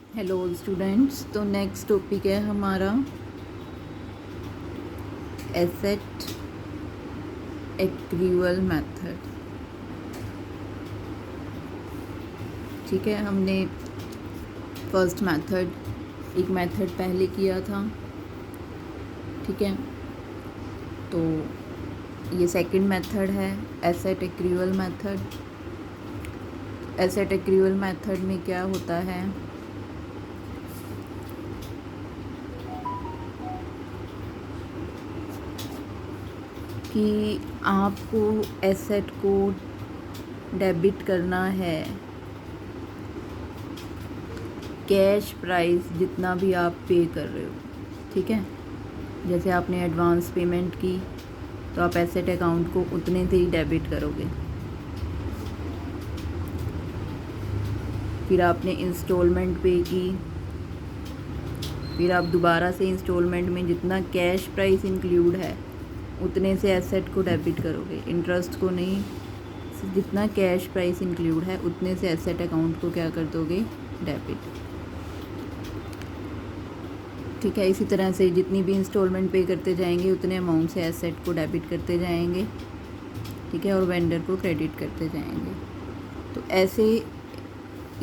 Hello students, तो next topic है हमारा एसेट एक्रूअल मेथड। ठीक है, हमने फर्स्ट मेथड एक मेथड पहले किया था। ठीक है, तो ये सेकंड मेथड है asset accrual method. Asset accrual method में क्या होता है कि आपको एसेट को डेबिट करना है, कैश प्राइस जितना भी आप पे कर रहे हो। ठीक है, जैसे आपने एडवांस पेमेंट की तो आप एसेट अकाउंट को उतने से ही डेबिट करोगे। फिर आपने इंस्टॉलमेंट पे की, फिर आप दोबारा से इंस्टॉलमेंट में जितना कैश प्राइस इंक्लूड है उतने से एसेट को डेबिट करोगे, इंटरेस्ट को नहीं। जितना कैश प्राइस इंक्लूड है उतने से एसेट अकाउंट को क्या कर दोगे, डेबिट। ठीक है, इसी तरह से जितनी भी इंस्टॉलमेंट पे करते जाएंगे उतने अमाउंट से एसेट को डेबिट करते जाएंगे। ठीक है, और वेंडर को क्रेडिट करते जाएंगे। तो ऐसे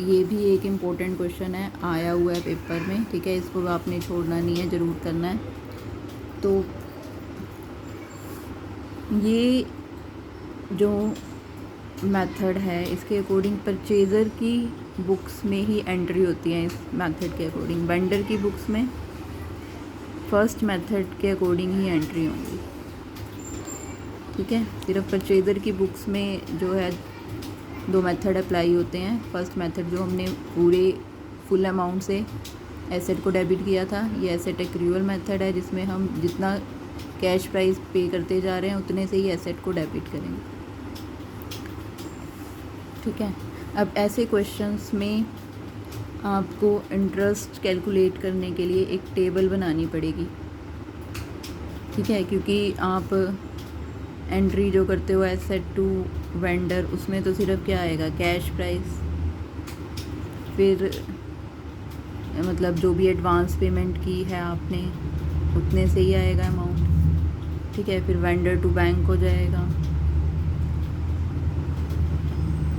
ये भी एक इम्पोर्टेंट क्वेश्चन है, आया हुआ है पेपर में। ठीक है, इसको आपने छोड़ना नहीं है, ज़रूर करना है। तो ये जो मेथड है इसके अकॉर्डिंग परचेज़र की बुक्स में ही एंट्री होती है। इस मेथड के अकॉर्डिंग वेंडर की बुक्स में फर्स्ट मेथड के अकॉर्डिंग ही एंट्री होंगी। ठीक है, सिर्फ परचेज़र की बुक्स में जो है दो मेथड अप्लाई होते हैं। फर्स्ट मेथड जो हमने पूरे फुल अमाउंट से एसेट को डेबिट किया था, ये एसेट एक्रूअल मेथड है, जिसमें हम जितना कैश प्राइस पे करते जा रहे हैं उतने से ही एसेट को डेबिट करेंगे। ठीक है, अब ऐसे क्वेश्चंस में आपको इंटरेस्ट कैलकुलेट करने के लिए एक टेबल बनानी पड़ेगी। ठीक है, क्योंकि आप एंट्री जो करते हो एसेट टू वेंडर, उसमें तो सिर्फ क्या आएगा, कैश प्राइस। फिर मतलब जो भी एडवांस पेमेंट की है आपने उतने से ही आएगा अमाउंट। ठीक है, फिर वेंडर टू बैंक हो जाएगा।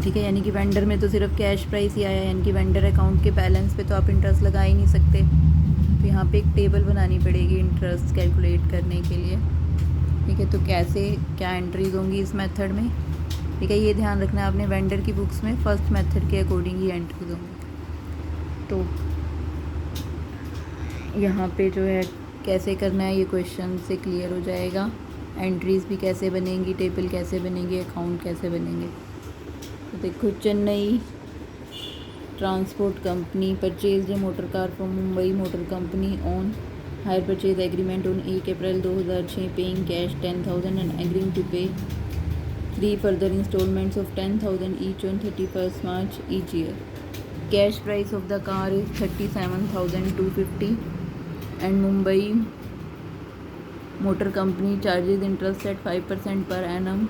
ठीक है, यानी कि वेंडर में तो सिर्फ कैश प्राइस ही आया, यानी कि वेंडर अकाउंट के बैलेंस पे तो आप इंटरेस्ट लगा ही नहीं सकते। तो यहाँ पे एक टेबल बनानी पड़ेगी इंटरेस्ट कैलकुलेट करने के लिए। ठीक है, तो कैसे क्या एंट्रीज होंगी इस मेथड में। ठीक है, ये ध्यान रखना है आपने, वेंडर की बुक्स में फर्स्ट मेथड के अकॉर्डिंग ही एंट्रीज होंगी। तो यहाँ पे जो है कैसे करना है ये क्वेश्चन से क्लियर हो जाएगा। एंट्रीज भी कैसे बनेंगी, टेबल कैसे बनेंगे, अकाउंट कैसे बनेंगे। तो देखो, Chennai transport company purchase a motor car from Mumbai motor company on hire purchase agreement on 1 April 2006, paying cash 10,000 and agreeing to pay 3 further installments of 10,000 each on 31st March each year. Cash price of the car is 37,250 and Mumbai Motor Company charges interest at 5% per annum.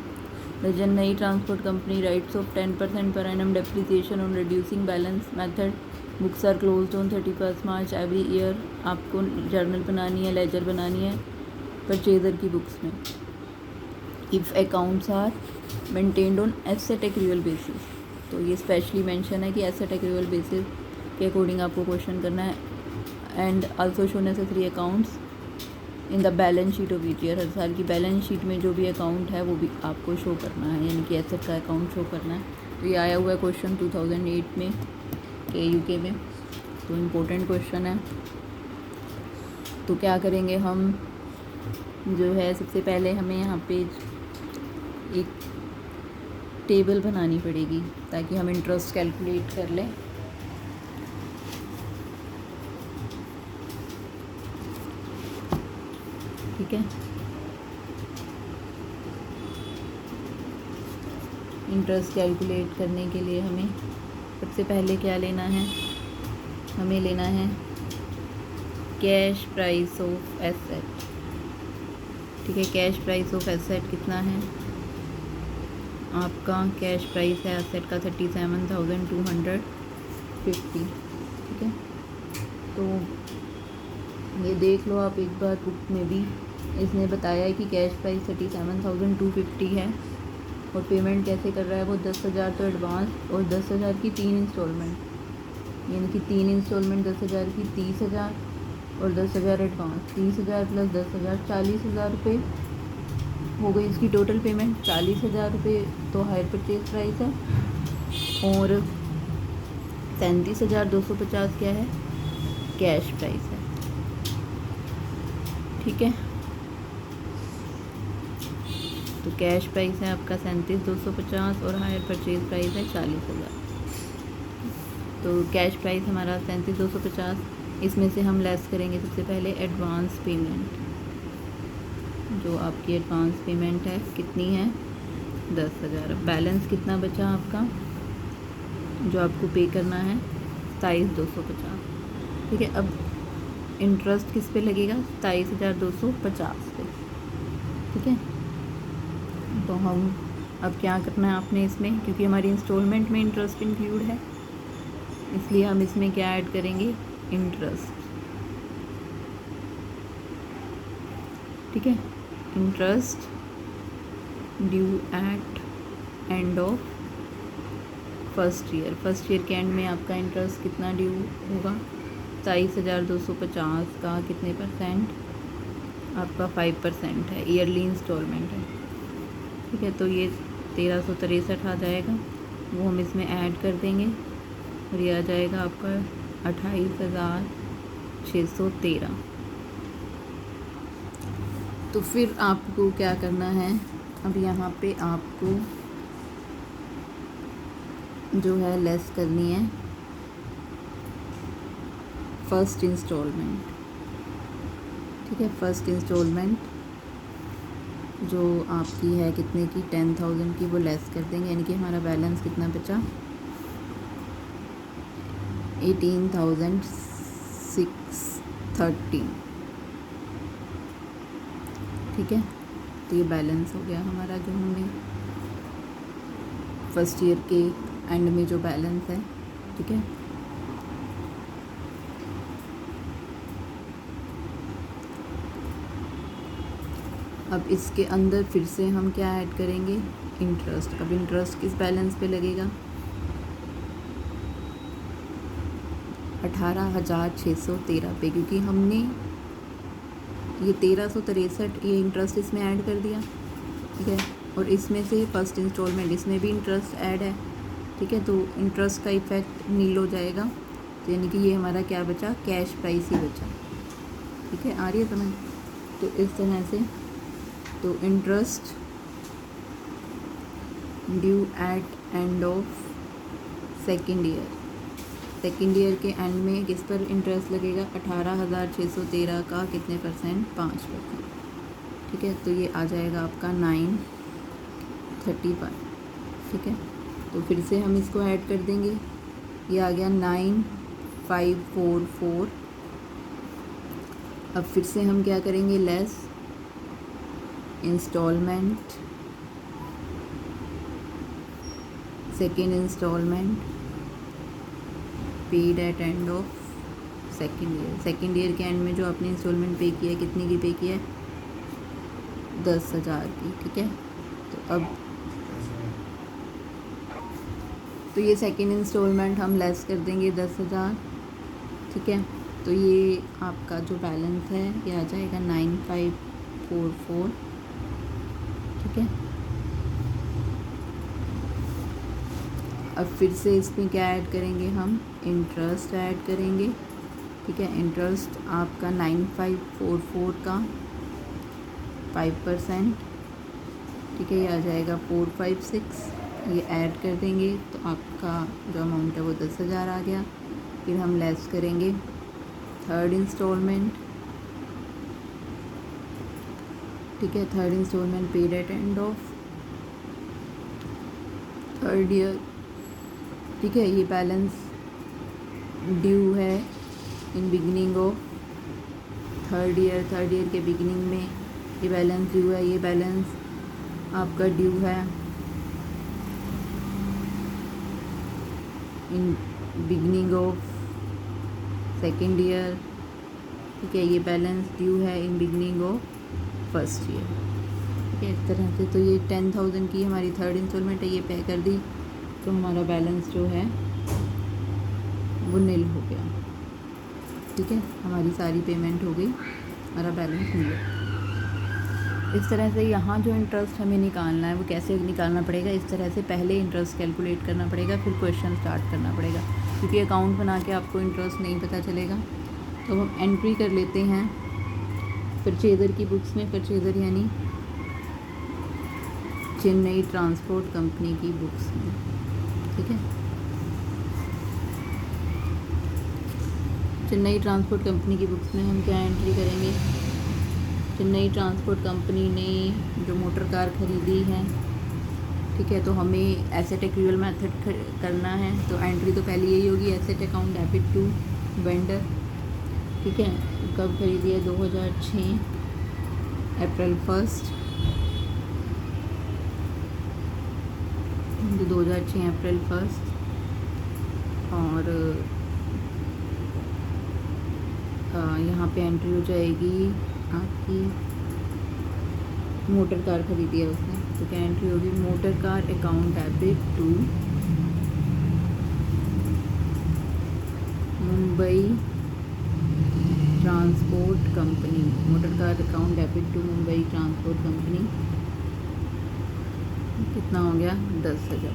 The Chennai Transport Company writes off 10% per annum depreciation on reducing balance method. Books are closed on 31st March every year. आपको journal बनानी है, laser बनानी है purchaser की books में। If accounts are maintained on asset accrual basis, तो ये specially mention है कि एसेट एक्रूअल बेसिस के अकॉर्डिंग आपको क्वेश्चन करना है। And also show necessary accounts in the balance sheet of each year. हर साल की बैलेंस शीट में जो भी अकाउंट है वो भी आपको शो करना है, यानी कि एसेट का अकाउंट शो करना है। तो ये आया हुआ है क्वेश्चन 2008 में KUK में, तो इम्पोर्टेंट क्वेश्चन है। तो क्या करेंगे हम, जो है सबसे पहले हमें यहाँ पे एक टेबल बनानी पड़ेगी ताकि हम इंटरेस्ट कैलकुलेट कर लें। ठीक है, इंटरेस्ट कैलकुलेट करने के लिए हमें सबसे पहले क्या लेना है, हमें लेना है कैश प्राइस ऑफ एसेट। ठीक है, कैश प्राइस ऑफ एसेट कितना है आपका, कैश प्राइस है एसेट का 37,250। ठीक है, देख लो आप एक बार बुक में भी, इसने बताया है कि कैश प्राइस 37,250 है और पेमेंट कैसे कर रहा है वो 10,000 तो एडवांस और 10,000 की 3 इंस्टॉलमेंट, यानी कि 3 इंस्टॉलमेंट 10,000 की 30,000 और 10,000 एडवांस। 30,000 प्लस 10,000 40,000 रुपये हो गई इसकी टोटल पेमेंट। 40,000 रुपये तो हायर परचेज प्राइस है और 37,250 क्या है, कैश प्राइस है। ठीक है, तो कैश प्राइस है आपका 37,250 और हायर परचेज प्राइस है 40,000। तो कैश प्राइस हमारा 37,250, इसमें से हम लेस करेंगे सबसे पहले एडवांस पेमेंट। जो आपकी एडवांस पेमेंट है कितनी है, 10,000। बैलेंस कितना बचा आपका जो आपको पे करना है, 27,250। ठीक है, अब इंटरेस्ट किस पे लगेगा, 27,250 पे। ठीक है, तो हम अब क्या करना है आपने इसमें, क्योंकि हमारी इंस्टॉलमेंट में इंटरेस्ट इंक्लूड है, इसलिए हम इसमें क्या ऐड करेंगे, इंटरेस्ट। ठीक है, interest due eight end of first year. First year के एंड में आपका इंटरेस्ट कितना ड्यू होगा, 27,250 का कितने परसेंट, आपका 5% है, ईयरली इंस्टॉलमेंट है। ठीक है, तो ये 1,363 आ जाएगा, वो हम इसमें ऐड कर देंगे और ये आ जाएगा आपका 28,613। तो फिर आपको क्या करना है, अब यहाँ पे आपको जो है लेस करनी है फर्स्ट इंस्टॉलमेंट। ठीक है, फर्स्ट इंस्टॉलमेंट जो आपकी है कितने की, 10,000 की, वो लेस कर देंगे, यानी कि हमारा बैलेंस कितना बचा, 18,630। ठीक है, तो ये बैलेंस हो गया हमारा जो हमने फर्स्ट ईयर के एंड में जो बैलेंस है। ठीक है, अब इसके अंदर फिर से हम क्या ऐड करेंगे, इंटरेस्ट। अब इंटरेस्ट किस बैलेंस पे लगेगा, 18,613 पे, क्योंकि हमने ये 1,363 ये इंटरेस्ट इसमें ऐड कर दिया। ठीक है, और इसमें से फर्स्ट इंस्टॉलमेंट इसमें भी इंटरेस्ट ऐड है। ठीक है, तो इंटरेस्ट का इफ़ेक्ट नील हो जाएगा, तो यानी कि ये हमारा क्या बचा, कैश प्राइस ही बचा। ठीक है, आ रही है समझ। तो इस तरह से तो interest due eight end of second year, second year के एंड में किस पर इंटरेस्ट लगेगा, 18,613 का कितने परसेंट, 5%। ठीक है, तो ये आ जाएगा आपका 935। ठीक है, तो फिर से हम इसको ऐड कर देंगे, ये आ गया 9,544। अब फिर से हम क्या करेंगे, less installment, second installment paid at end of second year. Second year के एंड में जो आपने इंस्टॉलमेंट पे किया है, कितने की पे किया है, 10,000 की। ठीक है, तो अब तो ये सेकेंड इंस्टॉलमेंट हम लेस कर देंगे 10,000। ठीक है, तो ये आपका जो बैलेंस है ये आ जाएगा 9,544। ठीक है, अब फिर से इसमें क्या ऐड करेंगे, हम इंटरेस्ट ऐड करेंगे। ठीक है, इंटरेस्ट आपका 9,544 का 5%। ठीक है, ये आ जाएगा 456, ये ऐड कर देंगे तो आपका जो अमाउंट है वो 10,000 आ गया। फिर हम लेस करेंगे थर्ड इंस्टॉलमेंट। ठीक है, third installment paid at end of third year. ठीक है, ये बैलेंस ड्यू है in beginning of third year, third year के बिगिनिंग में ये बैलेंस ड्यू है। ये बैलेंस आपका ड्यू है in beginning of second year. ठीक है। ये बैलेंस ड्यू है इन बिगनिंग ऑफ फर्स्ट ईयर। ठीक है, इस तरह से। तो ये 10,000 की हमारी थर्ड इंस्टॉलमेंट है, ये पे कर दी तो हमारा बैलेंस जो है वो नील हो गया। ठीक है, हमारी सारी पेमेंट हो गई, हमारा बैलेंस नील है। इस तरह से यहाँ जो इंटरेस्ट हमें निकालना है वो कैसे निकालना पड़ेगा, इस तरह से पहले इंटरेस्ट कैलकुलेट करना पड़ेगा, फिर क्वेश्चन स्टार्ट करना पड़ेगा, क्योंकि अकाउंट बना के आपको इंटरेस्ट नहीं पता चलेगा। तो हम एंट्री कर लेते हैं परचेज़र की बुक्स में। परचेज़र यानी चेन्नई ट्रांसपोर्ट कंपनी की बुक्स में। ठीक है, चेन्नई ट्रांसपोर्ट कंपनी की बुक्स में हम क्या एंट्री करेंगे। चेन्नई ट्रांसपोर्ट कंपनी ने जो मोटर कार ख़रीदी है, ठीक है, तो हमें एसेट एक्रूअल मेथड करना है। तो एंट्री तो पहले यही होगी, asset account debit to vendor. ठीक है, कब खरीदी है, 2006 अप्रैल 1, 2006 अप्रैल 1। और यहाँ पे एंट्री हो जाएगी आपकी, मोटर कार खरीदी है उसने, तो क्या एंट्री होगी, motor car account debit to Mumbai transport company. Motor car account debit to Mumbai transport company. कितना हो गया, 10,000।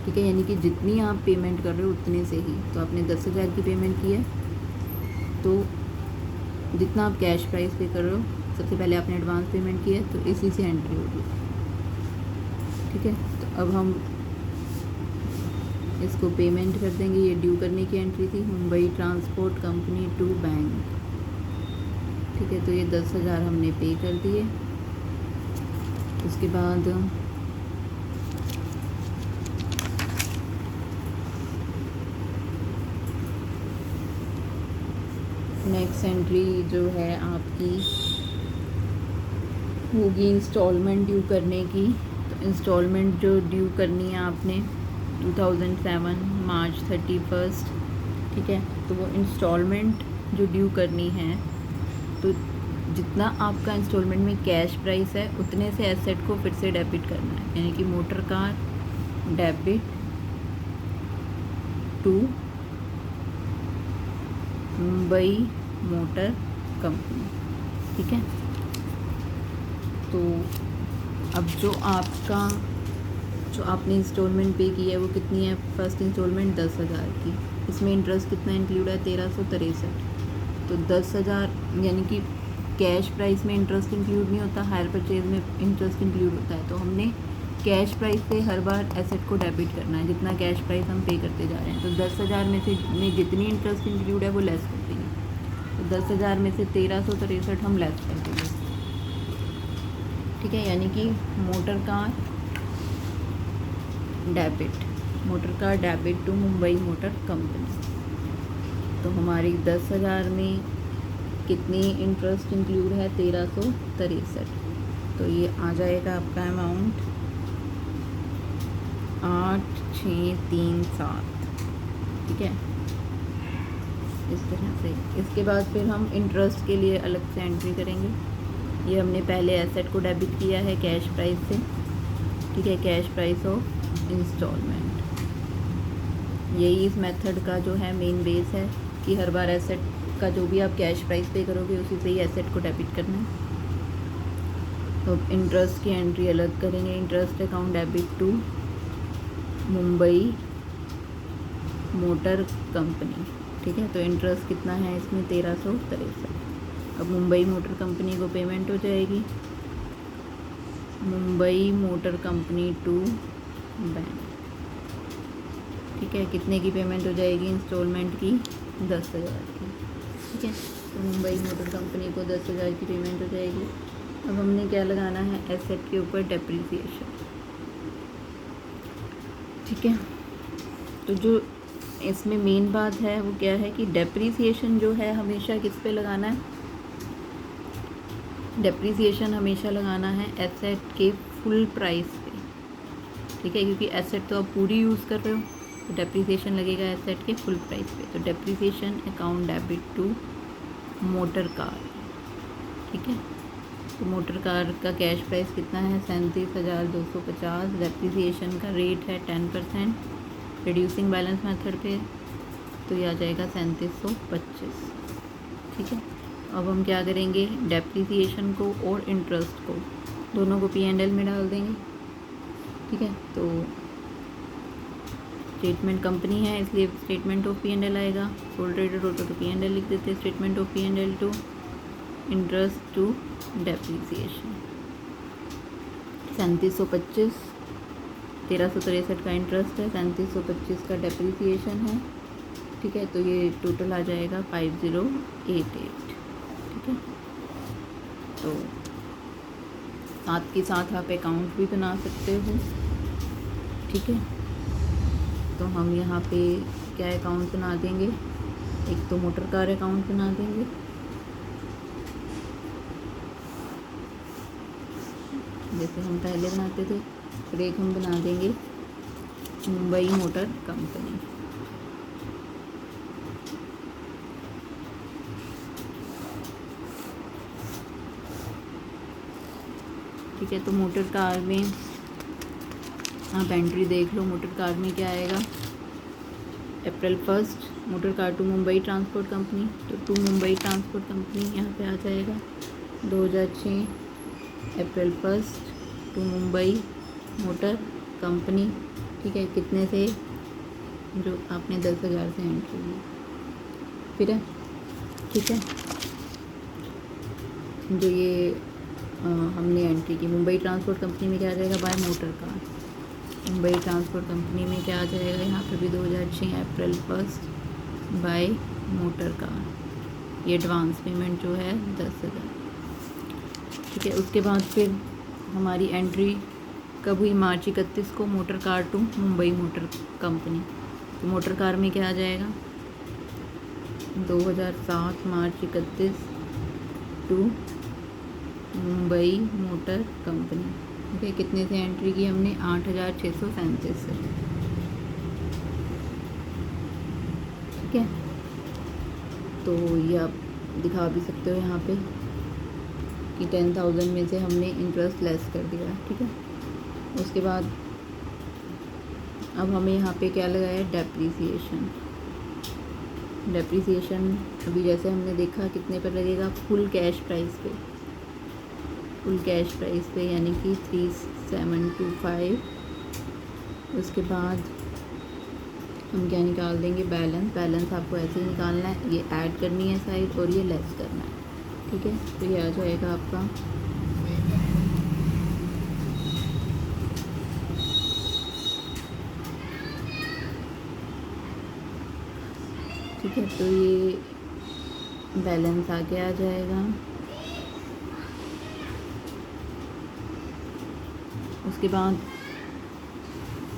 ठीक है, यानी कि जितनी आप पेमेंट कर रहे हो उतने से ही, तो आपने 10,000 की पेमेंट की है, तो जितना आप कैश प्राइस पे कर रहे हो, सबसे पहले आपने एडवांस पेमेंट की है, तो इसी से एंट्री होगी। ठीक है, तो अब हम इसको पेमेंट कर देंगे। ये ड्यू करने की एंट्री थी, Mumbai transport company to bank. ठीक है, तो ये 10,000 हमने पे कर दिए। उसके बाद नेक्स्ट एंट्री जो है आपकी होगी इंस्टॉलमेंट ड्यू करने की। तो इंस्टॉलमेंट जो ड्यू करनी है आपने 2007 मार्च 31। ठीक है, तो वो इंस्टॉलमेंट जो ड्यू करनी है, तो जितना आपका इंस्टॉलमेंट में कैश प्राइस है उतने से एसेट को फिर से डेबिट करना है, यानी कि motor car debit to Mumbai motor company. ठीक है, तो अब जो आपने इंस्टॉलमेंट पे की है वो कितनी है, फर्स्ट इंस्टॉलमेंट 10,000 की, इसमें इंटरेस्ट कितना इंक्लूड है, 1363। तो 10,000 यानी कि कैश प्राइस में इंटरेस्ट इंक्लूड नहीं होता, हायर परचेज में इंटरेस्ट इंक्लूड होता है। तो हमने कैश प्राइस से हर बार एसेट को डेबिट करना है, जितना कैश प्राइस हम पे करते जा रहे हैं। तो 10,000 में से जितनी इंटरेस्ट इंक्लूड है वो लेस कर देंगे। तो 10,000 में से 1363 हम लेस कर देंगे। ठीक है, यानी कि motor car debit to Mumbai motor company. तो हमारी 10,000 में कितनी इंटरेस्ट इंक्लूड है, 1363। तो ये आ जाएगा आपका अमाउंट 8637। ठीक है, इस तरह से। इसके बाद फिर हम इंटरेस्ट के लिए अलग से एंट्री करेंगे। ये हमने पहले एसेट को डेबिट किया है कैश प्राइस से। ठीक है, कैश प्राइस ऑफ इंस्टॉलमेंट। यही इस मेथड का जो है मेन बेस है कि हर बार एसेट का जो भी आप कैश प्राइस पे करोगे उसी से ही एसेट को डेबिट करना है। तो इंटरेस्ट की एंट्री अलग करेंगे, interest account debit to Mumbai motor company. ठीक है, तो इंटरेस्ट कितना है इसमें, 1363। अब मुंबई मोटर कंपनी को पेमेंट हो जाएगी, Mumbai motor company to bank. ठीक है, कितने की पेमेंट हो जाएगी इंस्टॉलमेंट की, 10,000 की। ठीक है, तो मुंबई मोटर कंपनी को 10,000 की पेमेंट हो जाएगी। अब हमने क्या लगाना है, एसेट के ऊपर डेप्रिसिएशन। ठीक है, तो जो इसमें मेन बात है वो क्या है कि डेप्रिसिएशन जो है हमेशा किस पे लगाना है, डेप्रिसिएशन हमेशा लगाना है एसेट के फुल प्राइस पे। ठीक है, क्योंकि एसेट तो आप पूरी यूज़ कर रहे हो, तो डेप्रिसिएशन लगेगा एसेट के फुल प्राइस पे। तो depreciation account debit to motor car, ठीक है। तो मोटर कार का कैश प्राइस कितना है 37,250। डेप्रिसिएशन का रेट है 10%। रिड्यूसिंग बैलेंस मेथड पे तो ये आ जाएगा 3725, ठीक है। अब हम क्या करेंगे, डेप्रिसिएशन को और इंटरेस्ट को दोनों को P&L में डाल देंगे, ठीक है। तो स्टेटमेंट कंपनी है इसलिए स्टेटमेंट ऑफ P&L आएगा। सोल ट्रेडेड ऑटो तो P&L लिख देते हैं, statement of P&L to interest to depreciation. 3725, 1363 का इंटरेस्ट है, 3725 का डेप्रिसिएशन है, ठीक है। तो ये टोटल आ जाएगा 5088, ठीक है। तो साथ के साथ आप अकाउंट भी बना सकते हो, ठीक है। तो हम यहाँ पे क्या अकाउंट बना देंगे, एक तो मोटर कार अकाउंट बना देंगे, जैसे हम पहले बनाते थे। फिर एक हम बना देंगे मुंबई मोटर कंपनी, ठीक है। तो मोटर कार में आप एंट्री देख लो, मोटर कार में क्या आएगा, April 1 motor car to Mumbai transport company, तो टू मुंबई ट्रांसपोर्ट कंपनी यहाँ पे आ जाएगा। 2006 April 1 to Mumbai motor company, ठीक है। कितने से, जो आपने 10,000 से एंट्री की, फिर है, ठीक है। जो ये हमने एंट्री की मुंबई ट्रांसपोर्ट कंपनी में क्या आ जाएगा, by motor car. Mumbai transport company में क्या आ जाएगा, यहाँ पे भी 2006 April 1 बाय मोटर कार। ये एडवांस पेमेंट जो है 10,000, ठीक है। उसके बाद फिर हमारी एंट्री कब हुई, March 31 को, motor car to Mumbai motor company. तो मोटर कार में क्या आ जाएगा, 2007 March 31 to Mumbai motor company, ठीक है। कितने से एंट्री की हमने, 8,637 से, ठीक है। तो ये आप दिखा भी सकते हो यहाँ पे कि 10,000 में से हमने इंटरेस्ट लेस कर दिया, ठीक है। उसके बाद अब हमें यहाँ पे क्या लगाया, डेप्रिसिएशन। डेप्रिसिएशन अभी जैसे हमने देखा कितने पर लगेगा, फुल कैश प्राइस पे, फुल कैश प्राइस पे यानी कि 3725। उसके बाद हम क्या निकाल देंगे, बैलेंस। बैलेंस आपको ऐसे ही निकालना है, ये ऐड करनी है साइड और ये लेस करना है, ठीक है। तो ये आ जाएगा आपका ठीक है। तो ये बैलेंस आगे आ जाएगा। उसके बाद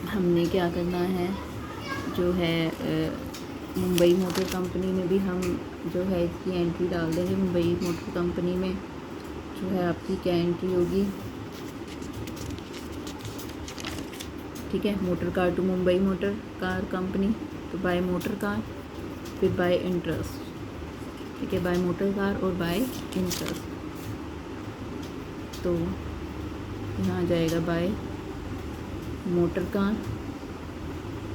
हमने क्या करना है, जो है मुंबई मोटर कंपनी में भी हम जो है इसकी एंट्री डाल देंगे। मुंबई मोटर कंपनी में जो है आपकी क्या एंट्री होगी, ठीक है। Motor car to Mumbai motor car company, तो बाय मोटर कार, फिर बाय इंटरेस्ट, ठीक है। बाय मोटर कार और बाय इंटरेस्ट, तो यहाँ आ जाएगा बाय मोटर कार,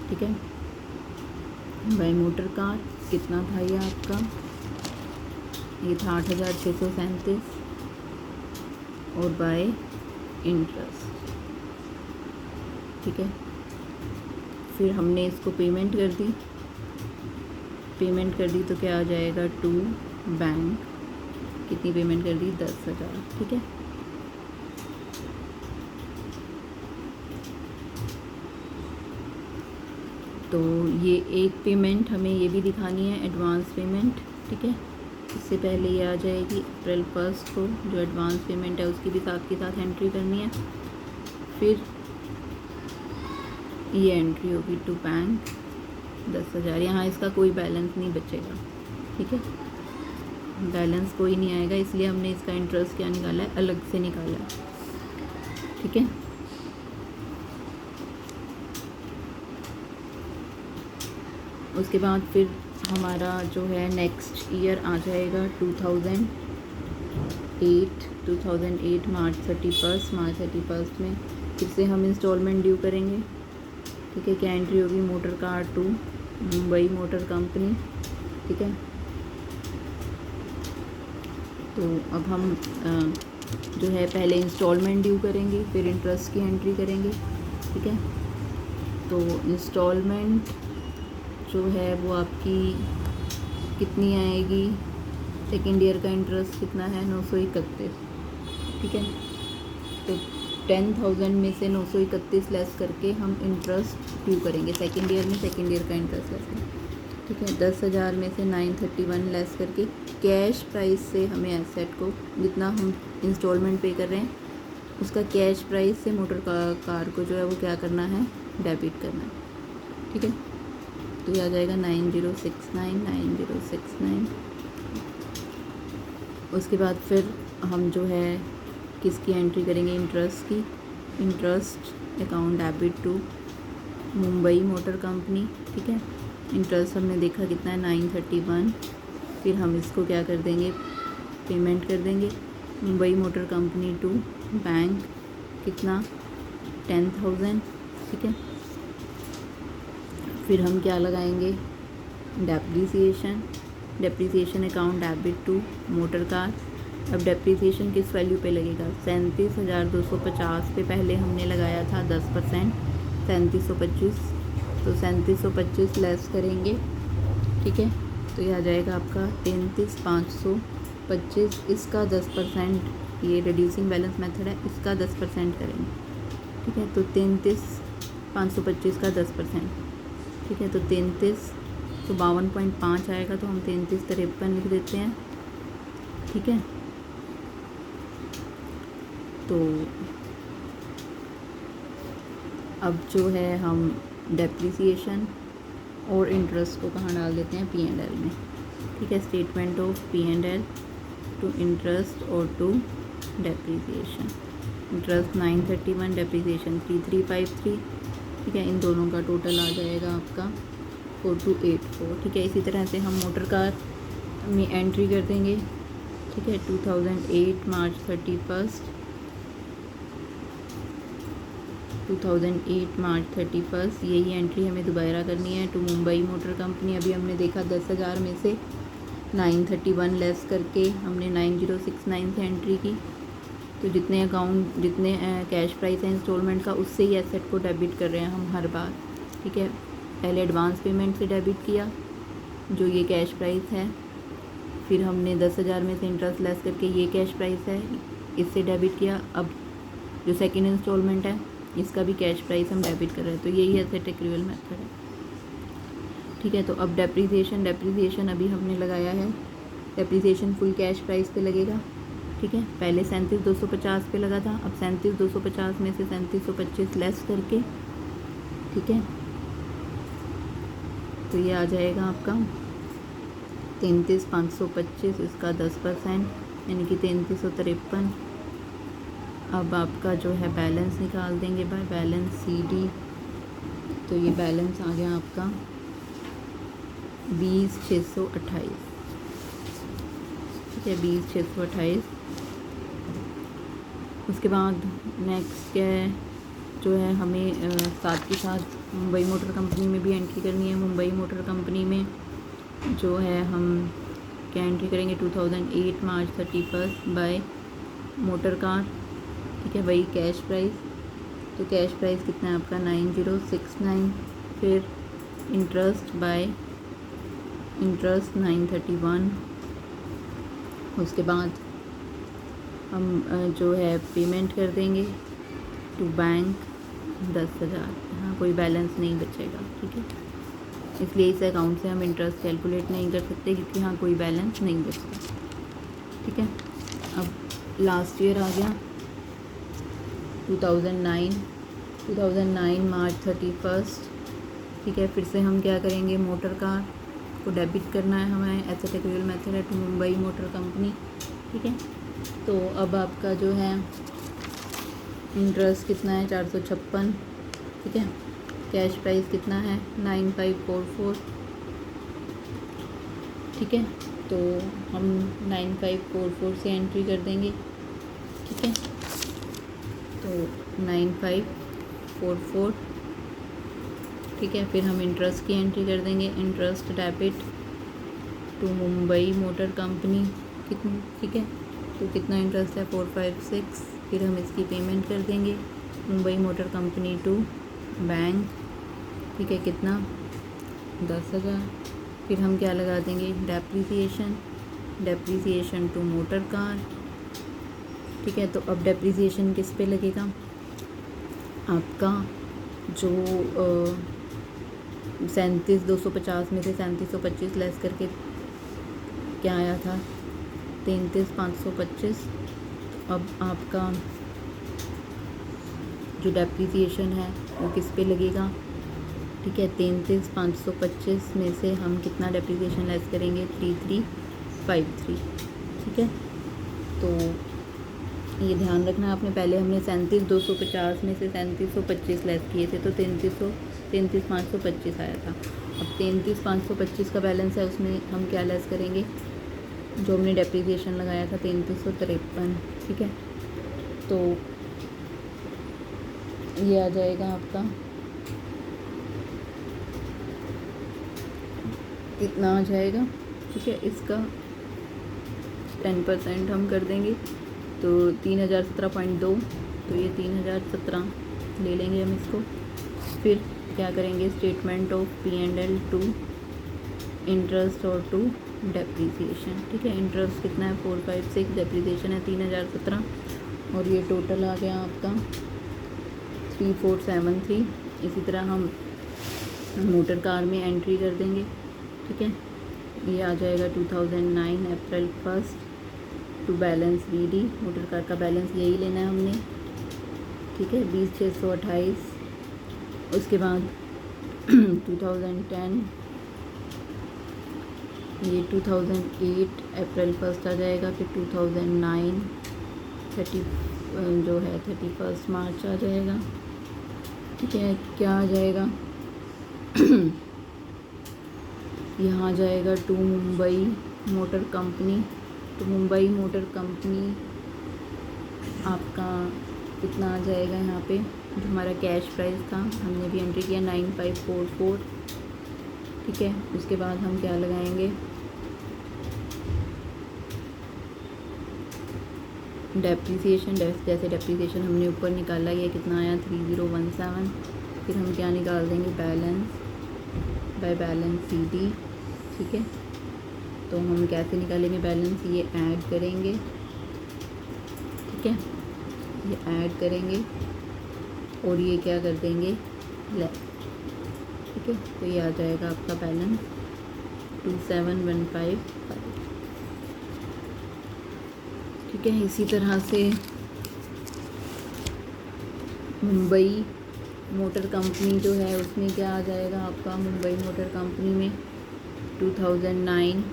ठीक है। बाय मोटर कार कितना था ये आपका, ये था 8,637 और बाय इंटरेस्ट, ठीक है। फिर हमने इसको पेमेंट कर दी, पेमेंट कर दी तो क्या आ जाएगा, टू बैंक। कितनी पेमेंट कर दी, 10,000, ठीक है। तो ये एक पेमेंट हमें ये भी दिखानी है, एडवांस पेमेंट, ठीक है। इससे पहले ये आ जाएगी April 1 को, जो एडवांस पेमेंट है उसकी भी साथ के साथ एंट्री करनी है। फिर ये एंट्री होगी टू बैंक 10,000। यहाँ इसका कोई बैलेंस नहीं बचेगा, ठीक है। बैलेंस कोई नहीं आएगा, इसलिए हमने इसका इंटरेस्ट क्या निकाला है, अलग से निकाला है, ठीक है। उसके बाद फिर हमारा जो है नेक्स्ट ईयर आ जाएगा 2008 मार्च 31 में फिर से हम इंस्टॉलमेंट ड्यू करेंगे। ठीक है, क्या एंट्री होगी? Motor car to Mumbai motor company. ठीक है, तो अब हम जो है पहले इंस्टॉलमेंट ड्यू करेंगे, फिर इंटरेस्ट की एंट्री करेंगे। ठीक है, तो इंस्टॉलमेंट जो है वो आपकी कितनी आएगी? सेकेंड ईयर का इंटरेस्ट कितना है? 931। ठीक है, तो 10,000 में से 931 लेस करके हम इंटरेस्ट ड्यू करेंगे सेकेंड ईयर में, सेकेंड ईयर का इंटरेस्ट लेस करेंगे। ठीक है, 10,000 में से 931 लेस करके कैश प्राइस से हमें एसेट को जितना हम इंस्टॉलमेंट पे कर रहे हैं उसका कैश प्राइस से मोटर कार को जो है वो क्या करना है? डेबिट करना है। ठीक है, तो ये आ जाएगा 9069। उसके बाद फिर हम जो है किसकी एंट्री करेंगे? इंटरेस्ट की। Interest account debit to Mumbai motor company. ठीक है, इंटरेस्ट हमने देखा कितना है? 931। फिर हम इसको क्या कर देंगे? पेमेंट कर देंगे Mumbai motor company to bank. कितना? 10,000। ठीक है, फिर हम क्या लगाएंगे? Depreciation account debit to motor car. अब डेप्रीसिएशन किस वैल्यू पे लगेगा? 37,250 पे पहले हमने लगाया था 10%, 3725। तो 3725 लेस करेंगे। ठीक है, तो ये आ जाएगा आपका 33,525। इसका 10%, ये रिड्यूसिंग बैलेंस मेथड है, इसका 10% करेंगे। ठीक है, तो 33,525 का 10%। ठीक है, तो 52.5 आएगा, तो हम 3353 लिख देते हैं। ठीक है, तो अब जो है हम डेप्रिसिएशन और इंटरेस्ट को कहाँ डाल देते हैं? P&L में। ठीक है, statement of P&L to interest और टू डेप्रिसिएशन। Interest 931, depreciation 3353। ठीक है, इन दोनों का टोटल आ जाएगा आपका 4284। ठीक है, इसी तरह से हम मोटर कार में एंट्री कर देंगे। ठीक है, 2008 मार्च 31 यही एंट्री हमें दोबारा करनी है टू मुंबई मोटर कंपनी। अभी हमने देखा 10,000 में से 931 लेस करके हमने 9069 से एंट्री की। तो जितने कैश प्राइस है इंस्टॉलमेंट का उससे ही एसेट को डेबिट कर रहे हैं हम हर बार। ठीक है, पहले एडवांस पेमेंट से डेबिट किया जो ये कैश प्राइस है, फिर हमने 10,000 में से इंटरेस्ट लेस करके ये कैश प्राइस है इससे डेबिट किया। अब जो सेकेंड इंस्टॉलमेंट है इसका भी कैश प्राइस हम डेबिट कर रहे हैं, तो यही एसेट एक्रूअल मेथड है। ठीक है, तो अब डेप्रिसिएशन अभी हमने लगाया है। डेप्रिसिएशन फुल कैश प्राइस पे लगेगा। ठीक है, पहले 37,250 पे लगा था, अब 37,250 में से 3725 लेस करके। ठीक है, तो ये आ जाएगा आपका 33,525, इसका 10% यानी कि 3353। अब आपका जो है बैलेंस निकाल देंगे बाय बैलेंस CD। तो ये बैलेंस आ गया आपका 20,628। ठीक है, 20,628। उसके बाद नेक्स्ट क्या है? जो है हमें साथ के साथ मुंबई मोटर कंपनी में भी एंट्री करनी है। मुंबई मोटर कंपनी में जो है हम क्या एंट्री करेंगे? 2008 मार्च 31 बाय मोटर कार। ठीक है, वही कैश प्राइस। तो कैश प्राइस कितना है आपका? 9069। फिर इंटरेस्ट बाय इंटरेस्ट 931। उसके बाद हम जो है पेमेंट कर देंगे टू बैंक 10,000। यहाँ कोई बैलेंस नहीं बचेगा। ठीक है, इसलिए इस अकाउंट से हम इंटरेस्ट कैलकुलेट नहीं कर सकते क्योंकि यहाँ कोई बैलेंस नहीं बचता। ठीक है, अब लास्ट ईयर आ गया 2009 मार्च 31। ठीक है, फिर से हम क्या करेंगे? मोटर कार को डेबिट करना है हमें। एसेट एक्रूअल मेथड है टू मुंबई मोटर कंपनी। ठीक है, तो अब आपका जो है इंटरेस्ट कितना है? 456। ठीक है, कैश प्राइस कितना है? 9544। ठीक है, तो हम 9544 से एंट्री कर देंगे। ठीक है, तो 9544, ठीक है। फिर हम इंटरेस्ट की एंट्री कर देंगे, interest debit to Mumbai motor company कितनी, ठीक है, तो कितना इंटरेस्ट है 456। फिर हम इसकी पेमेंट कर देंगे Mumbai motor company to bank, ठीक है, कितना 10,000। फिर हम क्या लगा देंगे डेप्रीसिएशन टू मोटर कार, ठीक है। तो अब डेप्रीसिएशन किस पे लगेगा, आपका जो 37,250 में से 3725 लेस करके क्या आया था 33,525। अब आपका जो डेप्रीसिएशन है वो किस पे लगेगा, ठीक है। 33,525 में से हम कितना डेप्रीसिएशन लेस करेंगे 3353, ठीक है। तो ये ध्यान रखना आपने, पहले हमने 37,250 में से 3725 लेस किए थे तो 33,525 आया था। अब 33,525 का बैलेंस है, उसमें हम क्या लेस करेंगे, जो हमने डेप्रीसिएशन लगाया था 3353, ठीक है। तो ये आ जाएगा आपका कितना आ जाएगा, ठीक है। इसका 10% हम कर देंगे तो 3017.2, तो ये 3017 ले लेंगे हम इसको। फिर क्या करेंगे, statement of P&L to interest और टू डेप्रीसिएशन, ठीक है। इंटरेस्ट कितना है 456, डेप्रीसिएशन है 3017 और ये टोटल आ गया आपका 3473। इसी तरह हम मोटर कार में एंट्री कर देंगे, ठीक है। ये आ जाएगा 2009 April 1 to balance BD, motor car का बैलेंस यही लेना है हमने, ठीक है, 20,628। उसके बाद 2010, ये 2008 अप्रैल 1 आ जाएगा। फिर 2009 जो है 31 मार्च आ जाएगा, ठीक है। क्या आ जाएगा यहाँ आ जाएगा टू मुंबई मोटर कंपनी, तो मुंबई मोटर कंपनी आपका कितना आ जाएगा, यहाँ पे जो हमारा कैश प्राइस था हमने भी एंट्री किया 9544, ठीक है। उसके बाद हम क्या लगाएंगे, डेप्रीसिएशन, जैसे डेप्रीसिएशन हमने ऊपर निकाला, ये कितना आया 3017। फिर हम क्या निकाल देंगे, बैलेंस बाय बैलेंस CD, ठीक है। तो हम कैसे निकालेंगे बैलेंस, ये ऐड करेंगे, ठीक है, ये ऐड करेंगे और ये क्या कर देंगे लेस, ठीक है। तो ये आ जाएगा आपका बैलेंस 27,155, ठीक है। इसी तरह से मुंबई मोटर कंपनी जो है उसमें क्या आ जाएगा आपका, मुंबई मोटर कंपनी में 2009,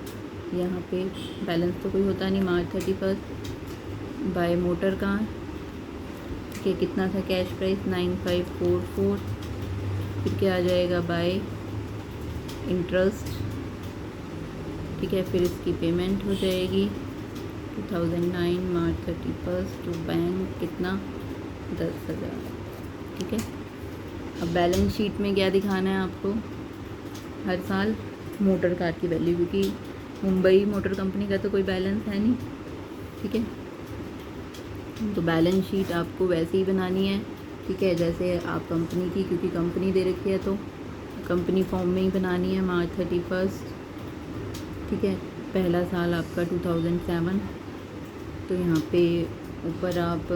यहाँ पे बैलेंस तो कोई होता नहीं, मार्च 31 बाय मोटर कार, ठीक है। कितना था कैश प्राइस 9544। फिर क्या आ जाएगा बाय इंटरेस्ट, ठीक है। फिर इसकी पेमेंट हो जाएगी 2009 मार्च 31 टू बैंक, कितना 10,000, ठीक है। अब बैलेंस शीट में क्या दिखाना है आपको, हर साल मोटर कार की वैल्यू, क्योंकि मुंबई मोटर कंपनी का तो कोई बैलेंस है नहीं, ठीक है। तो बैलेंस शीट आपको वैसे ही बनानी है, ठीक है, जैसे आप कंपनी की, क्योंकि कंपनी दे रखी है तो कंपनी फॉर्म में ही बनानी है, मार्च 31, ठीक है। पहला साल आपका 2007, तो यहाँ पे ऊपर आप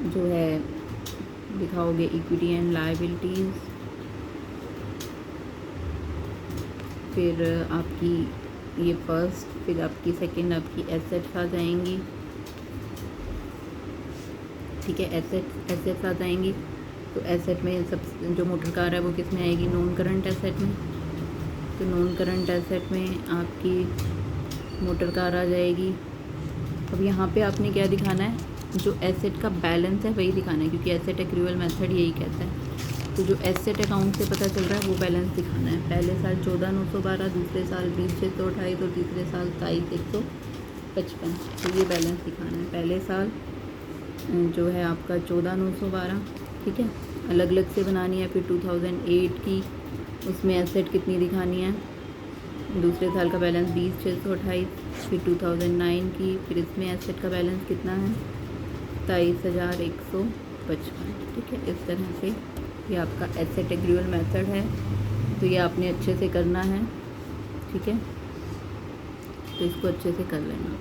जो है दिखाओगे इक्विटी एंड लायबिलिटीज़, फिर आपकी ये फर्स्ट, फिर आपकी सेकंड, आपकी एसेट्स आ जाएंगी, ठीक है। एसेट्स आ जाएंगी, तो एसेट में सब जो मोटर कार है वो किस में आएगी, नॉन करंट एसेट में। तो नॉन करंट एसेट में आपकी मोटर कार आ जाएगी। अब यहाँ पे आपने क्या दिखाना है, जो एसेट का बैलेंस है वही दिखाना है, क्योंकि एसेट एक्रूअल मेथड यही कहता है, तो जो एसेट अकाउंट से पता चल रहा है वो बैलेंस दिखाना है। पहले साल 14,912, दूसरे साल 20,628 और तीसरे साल 23,155। तो ये बैलेंस दिखाना है। पहले साल जो है आपका 14,912, ठीक है, अलग अलग से बनानी है। फिर 2008 की उसमें एसेट कितनी दिखानी है, दूसरे साल का बैलेंस 20,628। फिर 2009 की, फिर इसमें एसेट का बैलेंस कितना है 23,155, ठीक है। इस तरह से ये आपका एसेट एग्रीवल मेथड है। तो ये आपने अच्छे से करना है, ठीक है, तो इसको अच्छे से कर लेना।